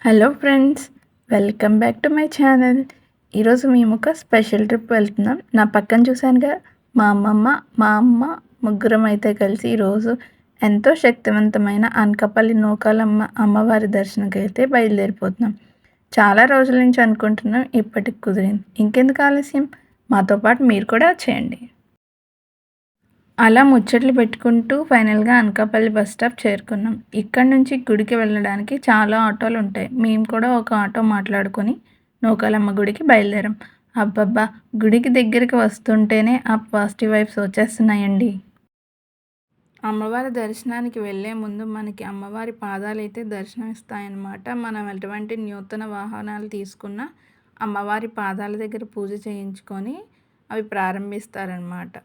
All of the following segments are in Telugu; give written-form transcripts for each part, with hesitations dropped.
Hello friends, welcome back to my channel. ఈరోజు మేము ఒక స్పెషల్ ట్రిప్ వెళ్తున్నాం. నా పక్కన చూశానుగా మా అమ్మమ్మ, మా అమ్మ ముగ్గురం అయితే కలిసి ఈరోజు ఎంతో శక్తివంతమైన అనకాపల్లి నూకాలమ్మ అమ్మవారి దర్శనంకి అయితే బయలుదేరిపోతున్నాం. చాలా రోజుల నుంచి అనుకుంటున్నాం, ఇప్పటికి కుదిరింది. ఇంకెందుకు ఆలస్యం, మాతో పాటు మీరు కూడా వచ్చేయండి. అలా ముచ్చట్లు పెట్టుకుంటూ ఫైనల్గా అనకాపల్లి బస్ స్టాప్ చేరుకున్నాం. ఇక్కడ నుంచి గుడికి వెళ్ళడానికి చాలా ఆటోలు ఉంటాయి. మేము కూడా ఒక ఆటో మాట్లాడుకొని నూకాలమ్మ గుడికి బయలుదేరాం. అబ్బబ్బా, గుడికి దగ్గరికి వస్తుంటేనే ఆ పాజిటివ్ వైబ్స్ వచ్చేస్తున్నాయండి. అమ్మవారి దర్శనానికి వెళ్ళే ముందు మనకి అమ్మవారి పాదాలు అయితే దర్శనం ఇస్తాయన్నమాట. మనం ఎటువంటి నూతన వాహనాలు తీసుకున్న అమ్మవారి పాదాల దగ్గర పూజ చేయించుకొని అవి ప్రారంభిస్తారనమాట.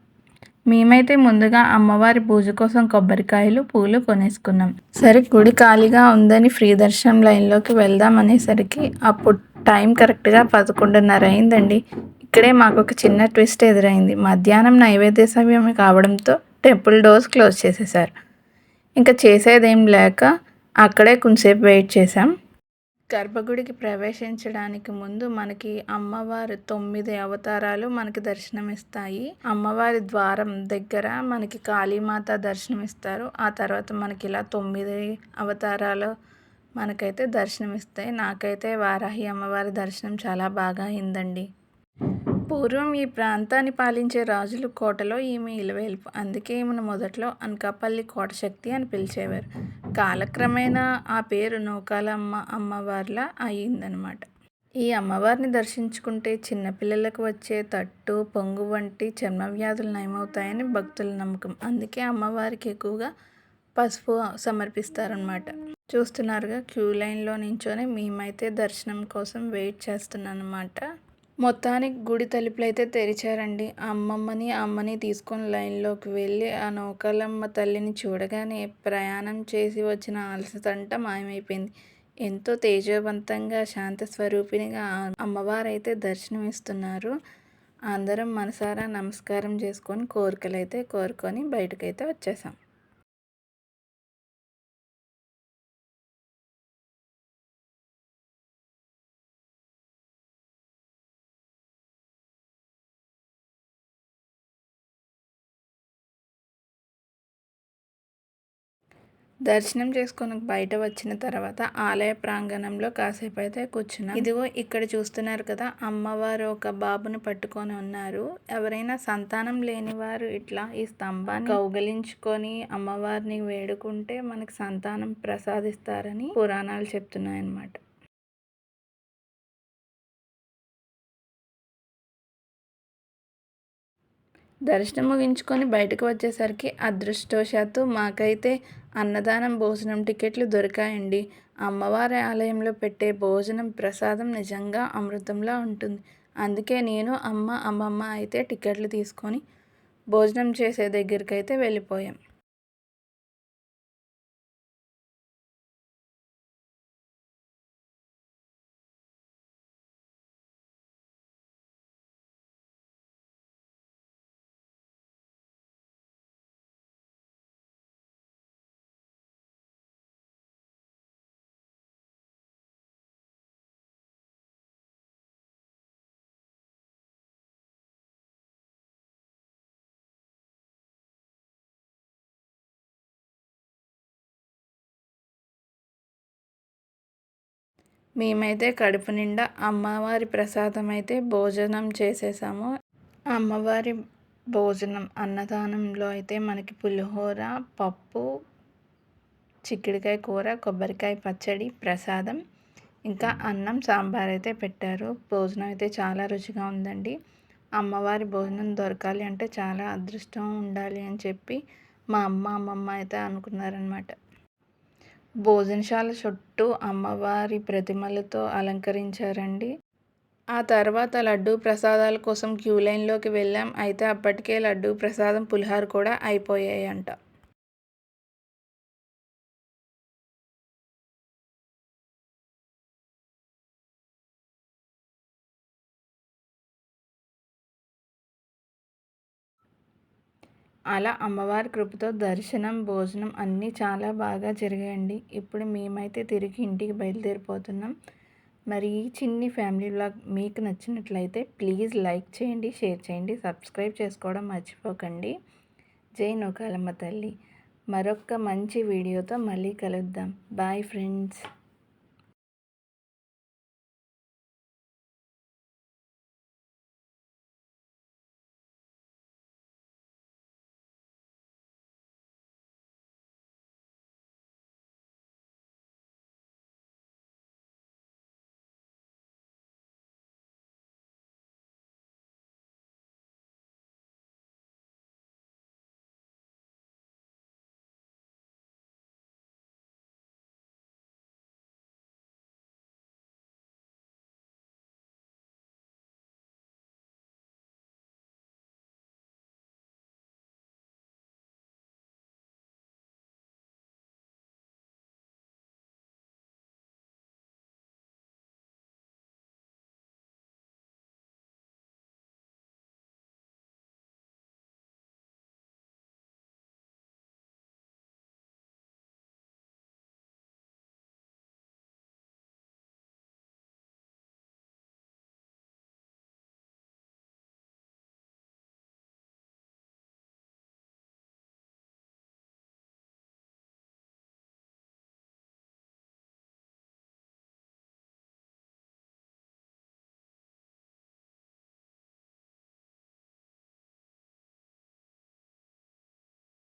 మేమైతే ముందుగా అమ్మవారి పూజ కోసం కొబ్బరికాయలు, పూలు కొనేసుకున్నాం. సరే, గుడి ఖాళీగా ఉందని ఫ్రీ దర్శనం లైన్లోకి వెళ్దాం అనేసరికి అప్పుడు టైం కరెక్ట్గా 11:30 అయిందండి. ఇక్కడే మాకు ఒక చిన్న ట్విస్ట్ ఎదురైంది. మధ్యాహ్నం నైవేద్య సమయం కావడంతో టెంపుల్ డోర్స్ క్లోజ్ చేసేసారు. ఇంకా చేసేదేం లేక అక్కడే కొంచెంసేపు వెయిట్ చేసాం. గర్భగుడికి ప్రవేశించడానికి ముందు మనకి అమ్మవారి 9 అవతారాలు మనకి దర్శనమిస్తాయి. అమ్మవారి ద్వారం దగ్గర మనకి కాళీమాత దర్శనమిస్తారు. ఆ తర్వాత మనకి ఇలా 9 అవతారాలు మనకైతే దర్శనమిస్తాయి. నాకైతే వారాహి అమ్మవారి దర్శనం చాలా బాగా అయిందండి. పూర్వం ఈ ప్రాంతాన్ని పాలించే రాజులు కోటలో ఈమె ఇలవేల్పు. అందుకే ఈమెను మొదట్లో అనకాపల్లి కోట శక్తి అని పిలిచేవారు. కాలక్రమేణా ఆ పేరు నూకాలమ్మ అమ్మవార్లా అయ్యిందనమాట. ఈ అమ్మవారిని దర్శించుకుంటే చిన్నపిల్లలకు వచ్చే తట్టు, పొంగు వంటి చర్మ వ్యాధులు నయమవుతాయని భక్తుల నమ్మకం. అందుకే అమ్మవారికి ఎక్కువగా పసుపు సమర్పిస్తారనమాట. చూస్తున్నారుగా, క్యూ లైన్లో నించొని మేమైతే దర్శనం కోసం వెయిట్ చేస్తున్నాం అనమాట. మొత్తానికి గుడి తలుపులు అయితే తెరిచారండి. అమ్మని తీసుకొని లైన్లోకి వెళ్ళి ఆ నూకాలమ్మ తల్లిని చూడగానే ప్రయాణం చేసి వచ్చిన అలసటంతా మాయమైపోయింది. ఎంతో తేజవంతంగా, శాంత స్వరూపిణిగా అమ్మవారైతే దర్శనమిస్తున్నారు. అందరం మనసారా నమస్కారం చేసుకొని కోరికలైతే కోరుకొని బయటకైతే వచ్చేసాం. దర్శనం చేసుకొని బయట వచ్చిన తర్వాత ఆలయ ప్రాంగణంలో కాసేపు అయితే కూర్చున్నాం. ఇదిగో ఇక్కడ చూస్తున్నారు కదా, అమ్మవారు ఒక బాబుని పట్టుకొని ఉన్నారు. ఎవరైనా సంతానం లేని వారు ఇట్లా ఈ స్తంభాన్ని కౌగలించుకొని అమ్మవారిని వేడుకుంటే మనకి సంతానం ప్రసాదిస్తారని పురాణాలు చెప్తున్నాయన్నమాట. దర్శనం ముగించుకొని బయటకు వచ్చేసరికి అదృష్టవశాత్తు మాకైతే అన్నదానం భోజనం టికెట్లు దొరికాయండి. అమ్మవారి ఆలయంలో పెట్టే భోజనం ప్రసాదం నిజంగా అమృతంలా ఉంటుంది. అందుకే నేను, అమ్మమ్మ అయితే టికెట్లు తీసుకొని భోజనం చేసే దగ్గరికి అయితే వెళ్ళిపోయాం. మేమైతే కడుపు నిండా అమ్మవారి ప్రసాదం అయితే భోజనం చేసేసాము. అమ్మవారి భోజనం అన్నదానంలో అయితే మనకి పులిహోర, పప్పు, చిక్కుడుకాయ కూర, కొబ్బరికాయ పచ్చడి, ప్రసాదం, ఇంకా అన్నం, సాంబార్ అయితే పెట్టారు. భోజనం అయితే చాలా రుచిగా ఉందండి. అమ్మవారి భోజనం దొరకాలి అంటే చాలా అదృష్టం ఉండాలి అని చెప్పి మా అమ్మమ్మ అయితే అనుకున్నారనమాట. భోజనశాల చుట్టూ అమ్మవారి ప్రతిమలతో అలంకరించారండి. ఆ తర్వాత లడ్డూ ప్రసాదాల కోసం క్యూ లైన్లోకి వెళ్ళాం. అయితే అప్పటికే లడ్డూ ప్రసాదం, పులిహోర కూడా అయిపోయాయంట. అలా అమ్మవారి కృపతో దర్శనం, భోజనం అన్నీ చాలా బాగా జరిగాయండి. ఇప్పుడు మేమైతే తిరిగి ఇంటికి బయలుదేరిపోతున్నాం. మరి ఈ చిన్ని ఫ్యామిలీ వ్లాగ్ మీకు నచ్చినట్లయితే ప్లీజ్ లైక్ చేయండి, షేర్ చేయండి, సబ్స్క్రైబ్ చేసుకోవడం మర్చిపోకండి. జై నూకాలమ్మ తల్లి. మరొక మంచి వీడియోతో మళ్ళీ కలుద్దాం. Bye friends.